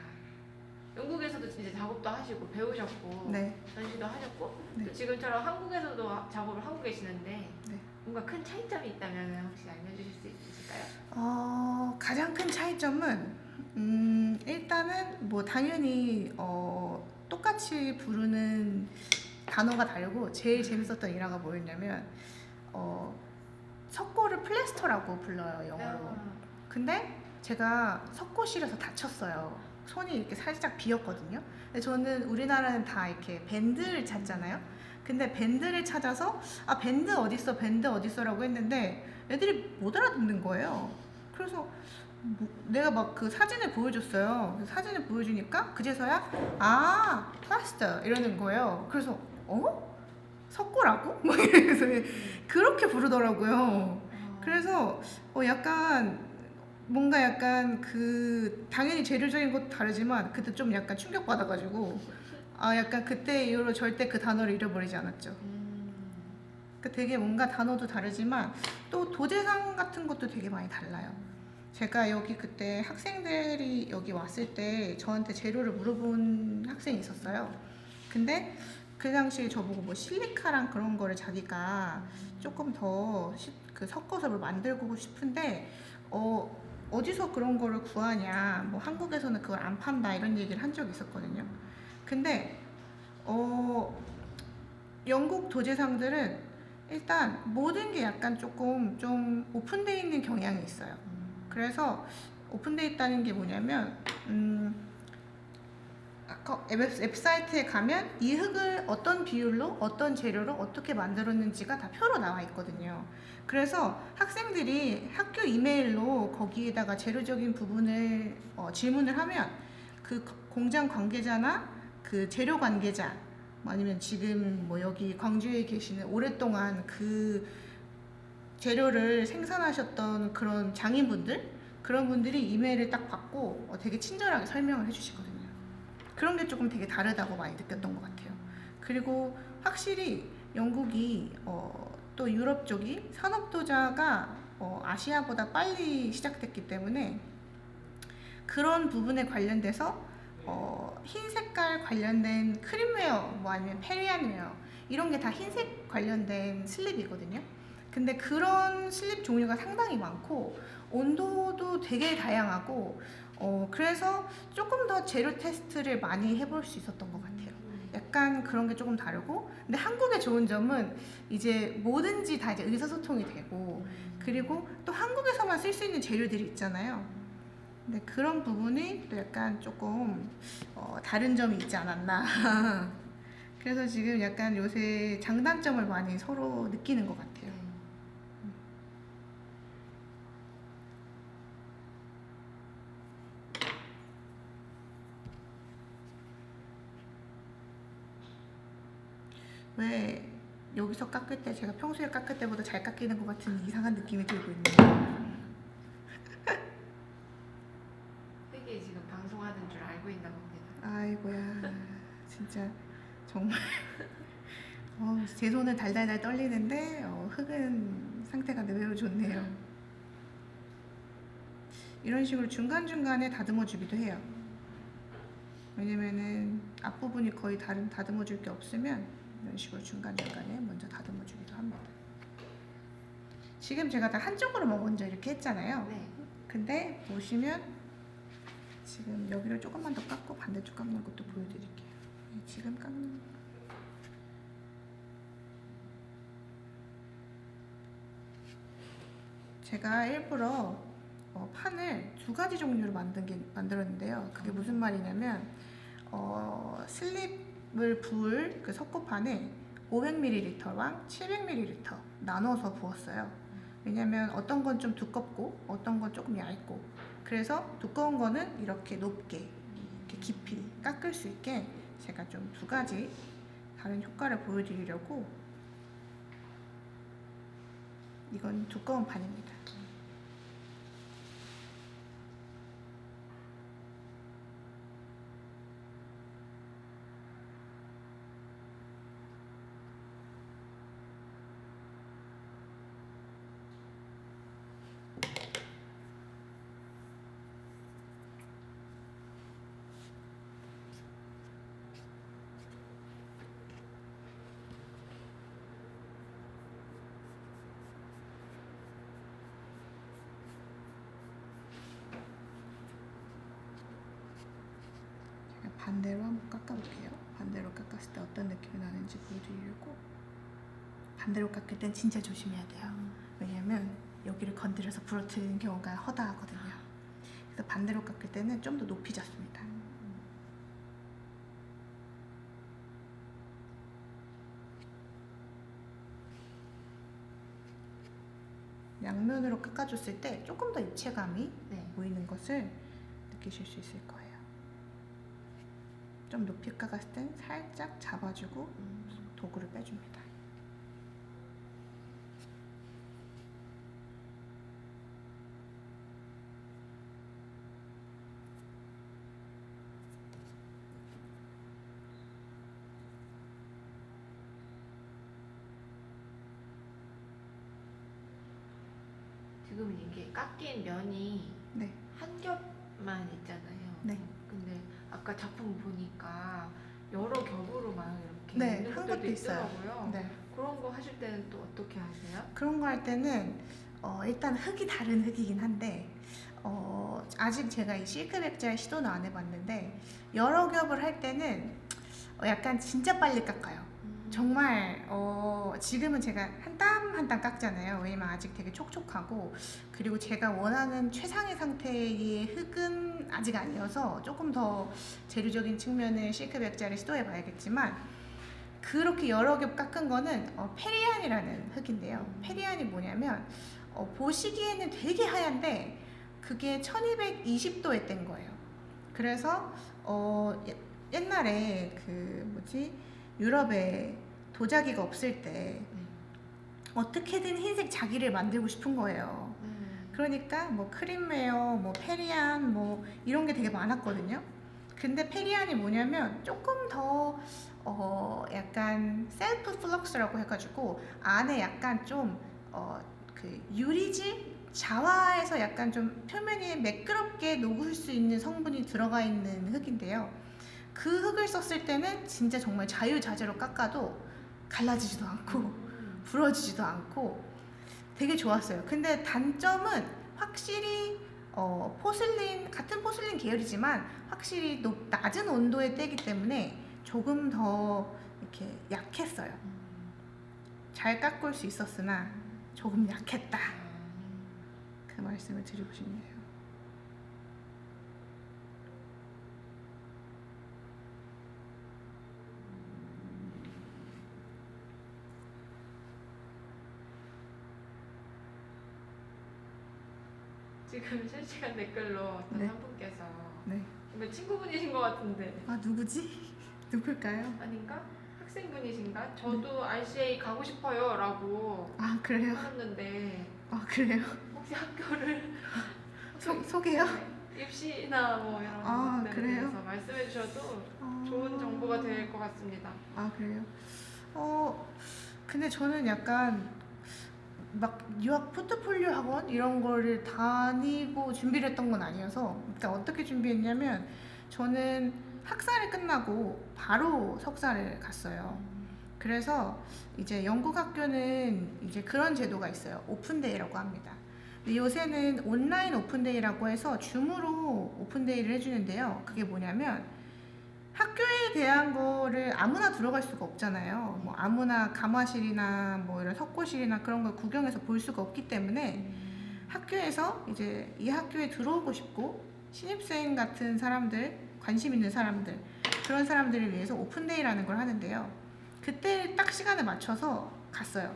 영국에서도 이제 작업도 하시고 배우셨고 네. 전시도 하셨고 네. 또 지금처럼 한국에서도 작업을 하고 계시는데 네. 뭔가 큰 차이점이 있다면 혹시 알려주실 수 있으실까요? 가장 큰 차이점은 일단은 뭐 당연히 똑같이 부르는 단어가 다르고 제일 재밌었던 일화가 뭐였냐면 석고를 플래스터라고 불러요, 영어로. 근데 제가 석고실에서 다쳤어요. 손이 이렇게 살짝 비었거든요. 근데 저는 우리나라는 다 이렇게 밴드를 찾잖아요. 근데 밴드를 찾아서 밴드 어딨어라고 했는데 애들이 못 알아듣는 거예요. 그래서 내가 막 그 사진을 보여줬어요. 사진을 보여주니까 그제서야 플라스터 이러는 거예요. 그래서 석고라고? 뭐 이래서 그렇게 부르더라고요. 그래서 약간 그 당연히 재료적인 것도 다르지만 그때 좀 약간 충격받아가지고 약간 그때 이후로 절대 그 단어를 잃어버리지 않았죠. 그 되게 뭔가 단어도 다르지만 또 도제상 같은 것도 되게 많이 달라요. 제가 여기 그때 학생들이 여기 왔을 때 저한테 재료를 물어본 학생이 있었어요. 근데 그 당시에 저보고 뭐 실리카랑 그런 거를 자기가 조금 더 섞어서 뭘 만들고 싶은데 어디서 그런 거를 구하냐, 뭐 한국에서는 그걸 안 판다 이런 얘기를 한 적이 있었거든요. 근데 영국 도제상들은 일단 모든 게 약간 조금 좀 오픈되어 있는 경향이 있어요. 그래서 오픈되어 있다는 게 뭐냐면 아까 웹사이트에 가면 이 흙을 어떤 비율로 어떤 재료로 어떻게 만들었는지가 다 표로 나와 있거든요. 그래서 학생들이 학교 이메일로 거기에다가 재료적인 부분을 질문을 하면 그 공장 관계자나 그 재료 관계자 아니면 지금 뭐 여기 광주에 계시는 오랫동안 그 재료를 생산하셨던 그런 장인분들 그런 분들이 이메일을 딱 받고 되게 친절하게 설명을 해주시거든요. 그런 게 조금 되게 다르다고 많이 느꼈던 것 같아요. 그리고 확실히 영국이 또 유럽 쪽이 산업도자가 아시아보다 빨리 시작됐기 때문에 그런 부분에 관련돼서 흰 색깔 관련된 크림웨어 뭐 아니면 페리안웨어 이런 게 다 흰색 관련된 슬립이거든요. 근데 그런 슬립 종류가 상당히 많고 온도도 되게 다양하고 그래서 조금 더 재료 테스트를 많이 해볼 수 있었던 것 같아요. 약간 그런 게 조금 다르고 근데 한국의 좋은 점은 이제 뭐든지 다 이제 의사소통이 되고 그리고 또 한국에서만 쓸 수 있는 재료들이 있잖아요. 근데 그런 부분이 또 약간 조금 다른 점이 있지 않았나. 그래서 지금 약간 요새 장단점을 많이 서로 느끼는 것 같아요. 왜 여기서 깎을 때 제가 평소에 깎을 때보다 잘 깎이는 것 같은 이상한 느낌이 들고 있네요. 되게 지금 방송하는 줄 알고 있나 봅니다. 아이고야 진짜 정말 제 손은 달달달 떨리는데 흙은 상태가 매우 좋네요. 이런 식으로 중간중간에 다듬어 주기도 해요. 왜냐면은 앞부분이 거의 다듬어 줄 게 없으면 이런 식으로 중간중간에 먼저 다듬어 주기도 합니다. 지금 제가 다 한쪽으로만 먼저 이렇게 했잖아요. 네. 근데 보시면 지금 여기를 조금만 더 깎고 반대쪽 깎는 것도 보여드릴게요. 지금 깎는 제가 일부러 판을 두 가지 종류로 만들었는데요. 그게 무슨 말이냐면 슬립을 부을 그 석고판에 500ml랑 700ml 나눠서 부었어요. 왜냐면 어떤 건 좀 두껍고 어떤 건 조금 얇고 그래서 두꺼운 거는 이렇게 높게 이렇게 깊이 깎을 수 있게 제가 좀 두 가지 다른 효과를 보여드리려고 이건 두꺼운 판입니다. 반대로 한번 깎아볼게요. 반대로 깎았을 때 어떤 느낌이 나는지 보여드리려고. 반대로 깎을 땐 진짜 조심해야 돼요. 왜냐면 여기를 건드려서 부러뜨리는 경우가 허다하거든요. 그래서 반대로 깎을 때는 좀 더 높이 잡습니다. 양면으로 깎아줬을 때 조금 더 입체감이 보이는 것을 느끼실 수 있을 거예요. 좀 높이 깎았을 땐 살짝 잡아주고 도구를 빼줍니다. 지금 이게 깎인 면이 네. 한 겹만 있잖아요. 네. 근데 아까 작품 보니까 여러 겹으로 막 이렇게 네, 있는 한 것들도 것도 있어요. 있더라고요. 네. 그런 거 하실 때는 또 어떻게 하세요? 그런 거 할 때는 일단 흙이 다른 흙이긴 한데 아직 제가 이 실크 백자에 시도는 안 해봤는데 여러 겹을 할 때는 약간 진짜 빨리 깎아요. 정말 지금은 제가 한 땀 한 땀 깎잖아요. 왜냐면 아직 되게 촉촉하고 그리고 제가 원하는 최상의 상태의 흙은 아직 아니어서 조금 더 재료적인 측면의 실크 백자를 시도해 봐야겠지만 그렇게 여러 겹 깎은 거는 페리안이라는 흙인데요. 페리안이 뭐냐면 보시기에는 되게 하얀데 그게 1220도에 뗀 거예요. 그래서 옛날에 유럽에 도자기가 없을 때 어떻게든 흰색 자기를 만들고 싶은 거예요. 그러니까 뭐 크림웨어, 뭐 페리안, 뭐 이런 게 되게 많았거든요. 근데 페리안이 뭐냐면 조금 더 약간 셀프 플럭스라고 해가지고 안에 약간 좀 그 유리질 자화에서 약간 좀 표면이 매끄럽게 녹을 수 있는 성분이 들어가 있는 흙인데요. 그 흙을 썼을 때는 진짜 정말 자유자재로 깎아도 갈라지지도 않고 부러지지도 않고 되게 좋았어요. 근데 단점은 확실히 포슬린 같은 포슬린 계열이지만 확실히 낮은 온도에 떼기 때문에 조금 더 이렇게 약했어요. 잘 깎을 수 있었으나 조금 약했다. 그 말씀을 드리고 싶네요. 지금 실시간 댓글로 어떤 네. 한 분께서 네. 이거 친구분이신 것 같은데 아 누구지? 누굴까요? 아닌가? 학생분이신가? 저도 RCA 가고 싶어요 라고 아 그래요? 하셨는데 아 그래요? 혹시 학교를 소개요? 입시나 뭐 이런 아, 것들에 그래요? 대해서 말씀해 주셔도 아... 좋은 정보가 될 것 같습니다. 아 그래요? 근데 저는 약간 막 유학 포트폴리오 학원 이런 거를 다니고 준비를 했던 건 아니어서 일단 어떻게 준비했냐면 저는 학사를 끝나고 바로 석사를 갔어요. 그래서 이제 영국 학교는 이제 그런 제도가 있어요. 오픈데이라고 합니다. 근데 요새는 온라인 오픈데이라고 해서 줌으로 오픈데이를 해주는데요. 그게 뭐냐면 학교에 대한 거를 아무나 들어갈 수가 없잖아요. 뭐 아무나 감화실이나 뭐 이런 석고실이나 그런 걸 구경해서 볼 수가 없기 때문에 학교에서 이제 이 학교에 들어오고 싶고 신입생 같은 사람들, 관심 있는 사람들, 그런 사람들을 위해서 오픈데이라는 걸 하는데요. 그때 딱 시간에 맞춰서 갔어요.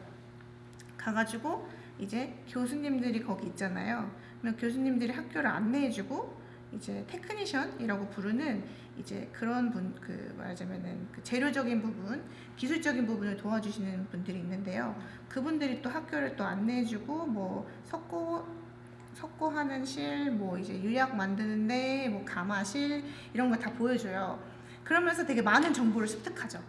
가가지고 이제 교수님들이 거기 있잖아요. 그러면 교수님들이 학교를 안내해주고 이제 테크니션이라고 부르는 이제 그런 분, 그 말하자면은 그 재료적인 부분, 기술적인 부분을 도와주시는 분들이 있는데요. 그분들이 또 학교를 또 안내해주고 뭐 석고하는 실, 뭐 이제 유약 만드는데 뭐 가마실 이런 거 다 보여줘요. 그러면서 되게 많은 정보를 습득하죠.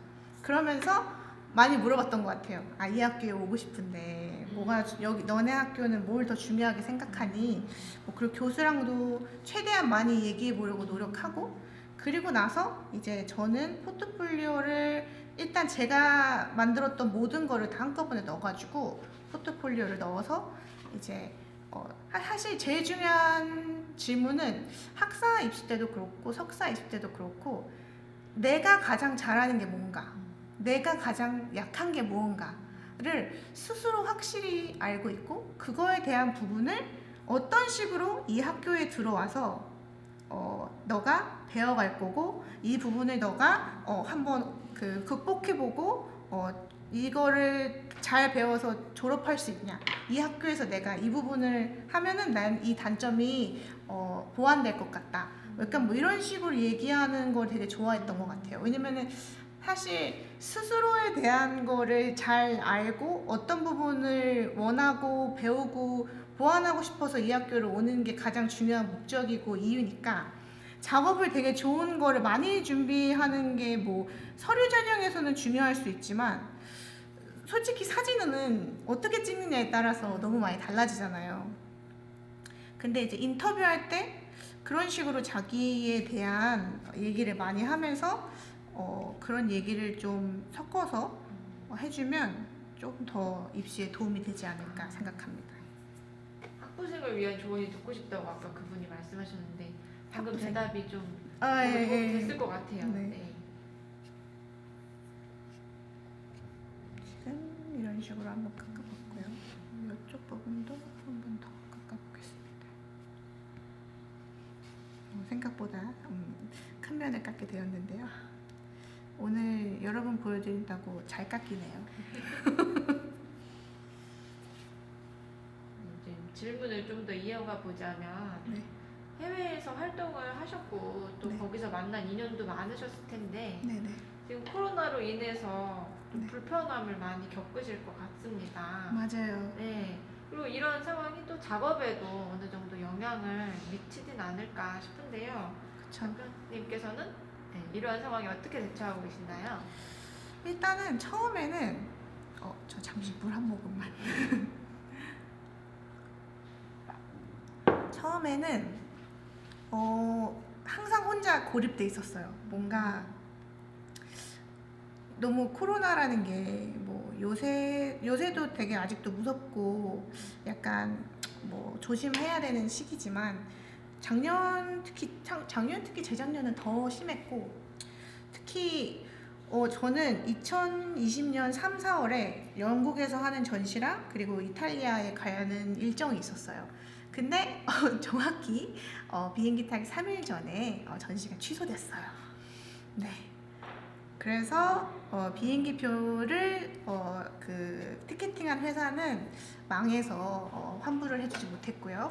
그러면서 많이 물어봤던 것 같아요. 아, 이 학교에 오고 싶은데 뭐가 여기 너네 학교는 뭘 더 중요하게 생각하니? 뭐 그리고 교수랑도 최대한 많이 얘기해 보려고 노력하고 그리고 나서 이제 저는 포트폴리오를 일단 제가 만들었던 모든 거를 다 한꺼번에 넣어가지고 포트폴리오를 넣어서 이제 사실 제일 중요한 질문은 학사 입시 때도 그렇고 석사 입시 때도 그렇고 내가 가장 잘하는 게 뭔가 내가 가장 약한 게 무언가를 스스로 확실히 알고 있고 그거에 대한 부분을 어떤 식으로 이 학교에 들어와서 너가 배워갈 거고 이 부분을 너가 한번 그 극복해보고 이거를 잘 배워서 졸업할 수 있냐 이 학교에서 내가 이 부분을 하면은 난 이 단점이 보완될 것 같다 약간 뭐 이런 식으로 얘기하는 걸 되게 좋아했던 것 같아요. 왜냐면은 사실 스스로에 대한 거를 잘 알고 어떤 부분을 원하고 배우고 보완하고 싶어서 이 학교를 오는 게 가장 중요한 목적이고 이유니까 작업을 되게 좋은 거를 많이 준비하는 게 뭐 서류 전형에서는 중요할 수 있지만 솔직히 사진은 어떻게 찍느냐에 따라서 너무 많이 달라지잖아요. 근데 이제 인터뷰할 때 그런 식으로 자기에 대한 얘기를 많이 하면서 그런 얘기를 좀 섞어서 해주면 좀 더 입시에 도움이 되지 않을까 생각합니다. 학부생을 위한 조언이 듣고 싶다고 아까 그분이 말씀하셨는데 방금 학부생. 대답이 좀 예, 도움이 됐을 것 같아요. 네. 네. 지금 이런 식으로 한번 깎아봤고요. 이쪽 부분도 한 번 더 깎아보겠습니다. 생각보다 큰 면을 깎게 되었는데요. 오늘 여러분 보여드린다고 잘 깎이네요. 이제 질문을 좀 더 이어가 보자면 네. 해외에서 활동을 하셨고 또 네. 거기서 만난 인연도 많으셨을 텐데 네네. 지금 코로나로 인해서 좀 네. 불편함을 많이 겪으실 것 같습니다. 맞아요. 네. 그리고 이런 상황이 또 작업에도 어느 정도 영향을 미치진 않을까 싶은데요. 그쵸. 님께서는 이러한 상황에 어떻게 대처하고 계신가요? 일단은 처음에는 저 잠시 물 한 모금만. 처음에는 항상 혼자 고립돼 있었어요. 뭔가 너무 코로나라는 게 뭐 요새도 되게 아직도 무섭고 약간 뭐 조심해야 되는 시기지만 작년 특히 재작년은 더 심했고 특히 저는 2020년 3, 4월에 영국에서 하는 전시랑 그리고 이탈리아에 가는 일정이 있었어요. 근데 정확히 비행기 타기 3일 전에 전시가 취소됐어요. 네. 그래서 비행기 표를 그 티켓팅한 회사는 망해서 환불을 해주지 못했고요.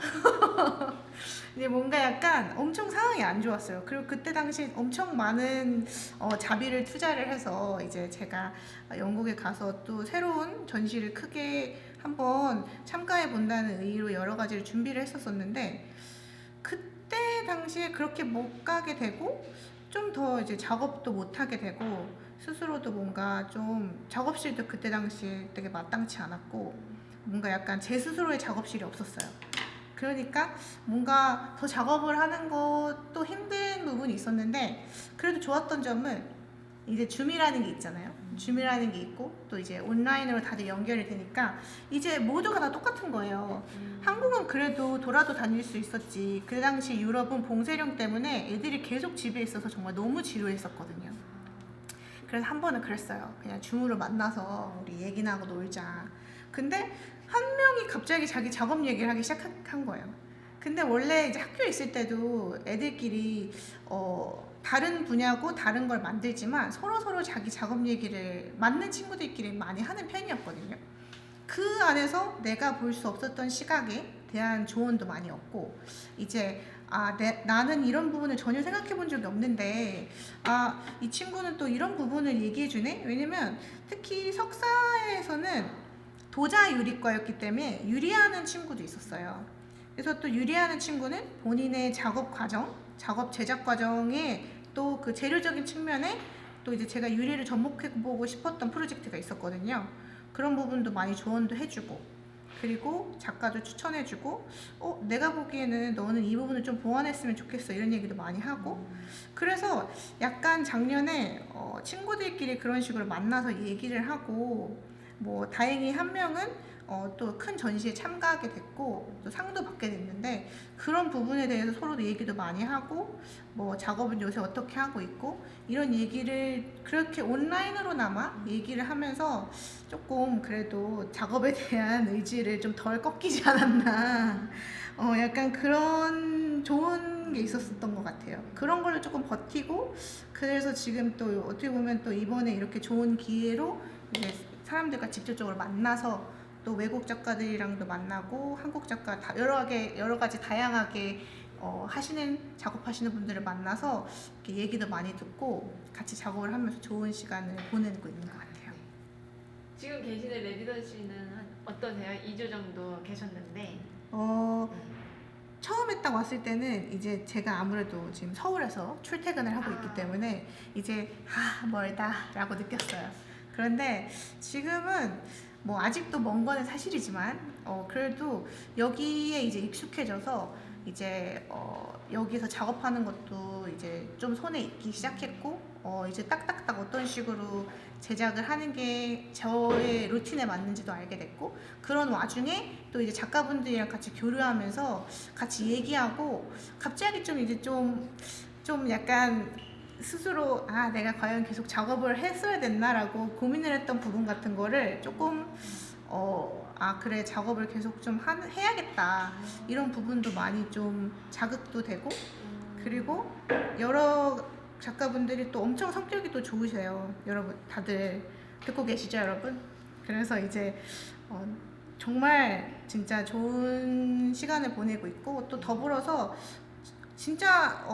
이제 뭔가 약간 엄청 상황이 안 좋았어요. 그리고 그때 당시 엄청 많은 자비를 투자를 해서 이제 제가 영국에 가서 또 새로운 전시를 크게 한번 참가해 본다는 의의로 여러 가지를 준비를 했었었는데 그때 당시에 그렇게 못 가게 되고 좀 더 이제 작업도 못 하게 되고 스스로도 뭔가 좀 작업실도 그때 당시에 되게 마땅치 않았고 뭔가 약간 제 스스로의 작업실이 없었어요. 그러니까 뭔가 더 작업을 하는 것도 힘든 부분이 있었는데 그래도 좋았던 점은 이제 줌이라는 게 있잖아요. 줌이라는 게 있고 또 이제 온라인으로 다들 연결이 되니까 이제 모두가 다 똑같은 거예요. 한국은 그래도 돌아도 다닐 수 있었지. 그 당시 유럽은 봉쇄령 때문에 애들이 계속 집에 있어서 정말 너무 지루했었거든요. 그래서 한 번은 그랬어요. 그냥 줌으로 만나서 우리 얘기나 하고 놀자. 근데 한 명이 갑자기 자기 작업 얘기를 하기 시작한 거예요. 근데 원래 이제 학교에 있을 때도 애들끼리 다른 분야고 다른 걸 만들지만 서로 자기 작업 얘기를 맞는 친구들끼리 많이 하는 편이었거든요. 그 안에서 내가 볼 수 없었던 시각에 대한 조언도 많이 얻고 이제 나는 이런 부분을 전혀 생각해 본 적이 없는데 이 친구는 또 이런 부분을 얘기해 주네. 왜냐면 특히 석사에서는 도자 유리과였기 때문에 유리하는 친구도 있었어요. 그래서 또 유리하는 친구는 본인의 작업 제작 과정에 또 그 재료적인 측면에 또 이제 제가 유리를 접목해보고 싶었던 프로젝트가 있었거든요. 그런 부분도 많이 조언도 해주고 그리고 작가도 추천해주고 내가 보기에는 너는 이 부분을 좀 보완했으면 좋겠어 이런 얘기도 많이 하고 그래서 약간 작년에 친구들끼리 그런 식으로 만나서 얘기를 하고 뭐 다행히 한 명은 또 큰 전시에 참가하게 됐고 또 상도 받게 됐는데 그런 부분에 대해서 서로도 얘기도 많이 하고 뭐 작업은 요새 어떻게 하고 있고 이런 얘기를 그렇게 온라인으로나마 얘기를 하면서 조금 그래도 작업에 대한 의지를 좀 덜 꺾이지 않았나 약간 그런 좋은 게 있었던 것 같아요. 그런 걸로 조금 버티고 그래서 지금 또 어떻게 보면 또 이번에 이렇게 좋은 기회로 이제 사람들과 직접적으로 만나서 또 외국 작가들이랑도 만나고 한국 작가 여러 가지 다양하게 작업하시는 분들을 만나서 이렇게 얘기도 많이 듣고 같이 작업을 하면서 좋은 시간을 보내고 있는 것 같아요. 지금 계시는 레지던시는 어떠세요? 2주 정도 계셨는데 처음에 딱 왔을 때는 이제 제가 아무래도 지금 서울에서 출퇴근을 하고 있기 때문에 이제 멀다 라고 느꼈어요. 그런데 지금은 뭐 아직도 먼 거는 사실이지만 그래도 여기에 이제 익숙해져서 이제 여기서 작업하는 것도 이제 좀 손에 익기 시작했고 이제 딱딱딱 어떤 식으로 제작을 하는 게 저의 루틴에 맞는지도 알게 됐고 그런 와중에 또 이제 작가분들이랑 같이 교류하면서 같이 얘기하고 갑자기 좀 이제 좀 약간 스스로 내가 과연 계속 작업을 했어야 됐나라고 고민을 했던 부분 같은 거를 조금 그래 작업을 계속 좀 해야겠다 이런 부분도 많이 좀 자극도 되고 그리고 여러 작가분들이 또 엄청 성격이 또 좋으세요. 여러분 다들 듣고 계시죠 여러분? 그래서 이제 정말 진짜 좋은 시간을 보내고 있고 또 더불어서 진짜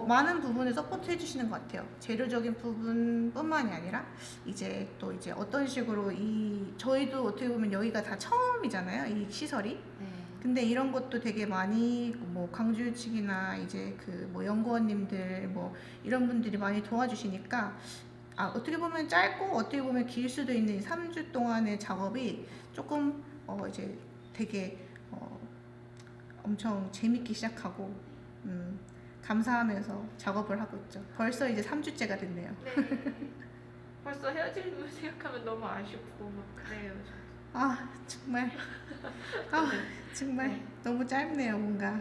많은 부분을 서포트 해주시는 것 같아요. 재료적인 부분뿐만이 아니라 이제 또 이제 어떤 식으로 저희도 어떻게 보면 여기가 다 처음이잖아요. 이 시설이. 네. 근데 이런 것도 되게 많이 뭐 광주 측이나 이제 그 뭐 연구원님들 뭐 이런 분들이 많이 도와주시니까 어떻게 보면 짧고 어떻게 보면 길 수도 있는 3주 동안의 작업이 조금 이제 되게 엄청 재밌기 시작하고 감사하면서 작업을 하고 있죠. 벌써 이제 3주째가 됐네요. 네. 벌써 헤어지는 생각하면 너무 아쉽고 막 그래요. 아 정말 정말 네. 너무 짧네요 뭔가.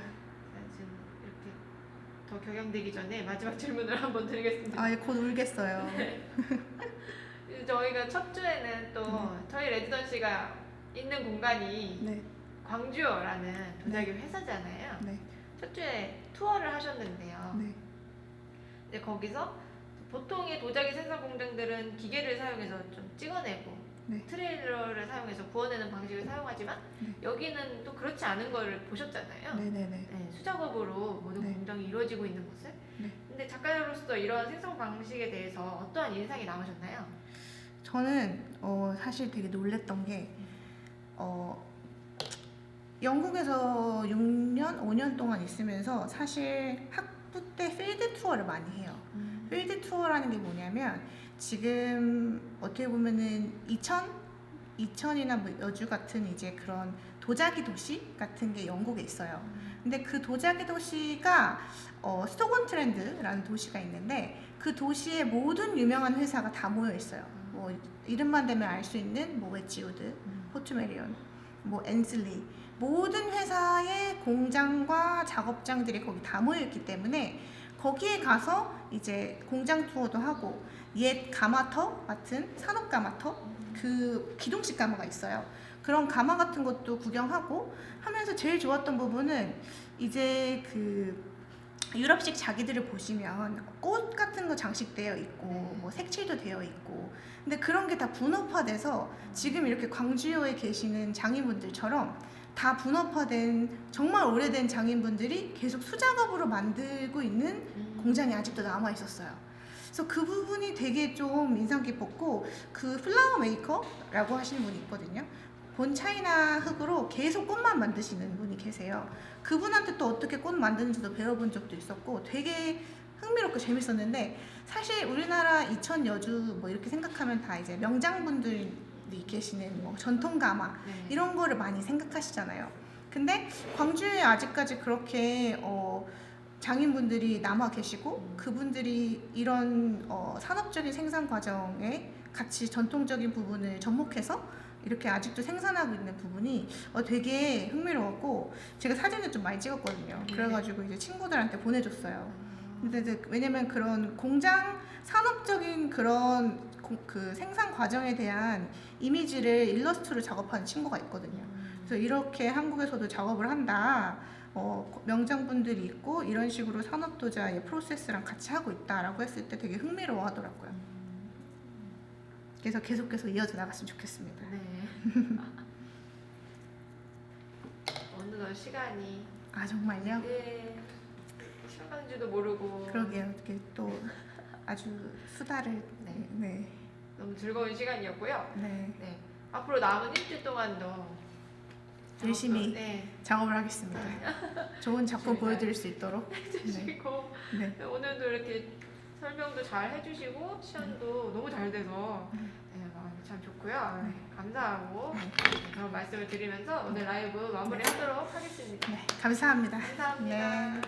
지금 이렇게 더 격양되기 전에 마지막 질문을 한번 드리겠습니다. 곧 울겠어요. 저희가 첫 주에는 또 저희 레지던시가 있는 공간이 네, 광주어라는 도자기 회사잖아요. 네, 첫 주에 투어를 하셨는데요. 네, 이제 거기서 보통의 도자기 생산 공장들은 기계를 사용해서 좀 찍어내고 네. 트레일러를 사용해서 구워내는 방식을 사용하지만 네. 여기는 또 그렇지 않은 걸 보셨잖아요. 네, 네, 네. 네, 수작업으로 모든 네. 공정이 이루어지고 있는 곳을. 네. 근데 작가로서 이런 생산 방식에 대해서 어떠한 인상이 남으셨나요? 저는 사실 되게 놀랬던 게 영국에서 6년, 5년 동안 있으면서 사실 학부 때 필드 투어를 많이 해요. 필드 투어라는 게 뭐냐면 지금 어떻게 보면은 이천이나 뭐 여주 같은 이제 그런 도자기 도시 같은 게 영국에 있어요. 근데 그 도자기 도시가 스톡온트렌드라는 도시가 있는데 그 도시에 모든 유명한 회사가 다 모여 있어요. 뭐 이름만 대면 알 수 있는 뭐 웨지우드, 포트메리온, 뭐 앤슬리 모든 회사의 공장과 작업장들이 거기 다 모여 있기 때문에 거기에 가서 이제 공장 투어도 하고 옛 가마터 같은 산업 가마터 그 기둥식 가마가 있어요. 그런 가마 같은 것도 구경하고 하면서 제일 좋았던 부분은 이제 그 유럽식 자기들을 보시면 꽃 같은 거 장식되어 있고 뭐 색칠도 되어 있고 근데 그런 게 다 분업화돼서 지금 이렇게 광주에 계시는 장인분들처럼 다 분업화된 정말 오래된 장인분들이 계속 수작업으로 만들고 있는 공장이 아직도 남아 있었어요. 그래서 그 부분이 되게 좀 인상 깊었고 그 플라워 메이커라고 하시는 분이 있거든요. 본 차이나 흙으로 계속 꽃만 만드시는 분이 계세요. 그분한테 또 어떻게 꽃 만드는지도 배워본 적도 있었고 되게 흥미롭고 재밌었는데 사실 우리나라 이천 여주 뭐 이렇게 생각하면 다 이제 명장분들이 계시는 뭐 전통 가마 이런 거를 많이 생각하시잖아요. 근데 광주에 아직까지 그렇게 장인분들이 남아 계시고 그분들이 이런 산업적인 생산 과정에 같이 전통적인 부분을 접목해서 이렇게 아직도 생산하고 있는 부분이 되게 흥미로웠고 제가 사진을 좀 많이 찍었거든요. 그래가지고 이제 친구들한테 보내줬어요. 근데 이제 왜냐면 그런 공장 산업적인 그런 그 생산 과정에 대한 이미지를 일러스트로 작업하는 친구가 있거든요. 그래서 이렇게 한국에서도 작업을 한다. 명장분들이 있고 이런 식으로 산업도자의 프로세스랑 같이 하고 있다라고 했을 때 되게 흥미로워 하더라고요. 그래서 계속해서 이어져 나갔으면 좋겠습니다. 네. 어느덧 시간이 정말요? 네. 시간 가는 줄도 모르고 그러게요. 이렇게 또 아주 수다를 네. 너무 즐거운 시간이었고요. 네. 네. 앞으로 남은 일주일 동안도 열심히 네. 작업을 하겠습니다. 좋은 작품 재밌어요. 보여드릴 수 있도록. 해주시고 네. 오늘도 이렇게 설명도 잘 해주시고 시연도 너무 잘 돼서 네, 마음이 참 좋고요. 네. 감사하고 네. 그런 말씀을 드리면서 오늘 라이브 마무리하도록 하겠습니다. 네. 감사합니다. 감사합니다. 네.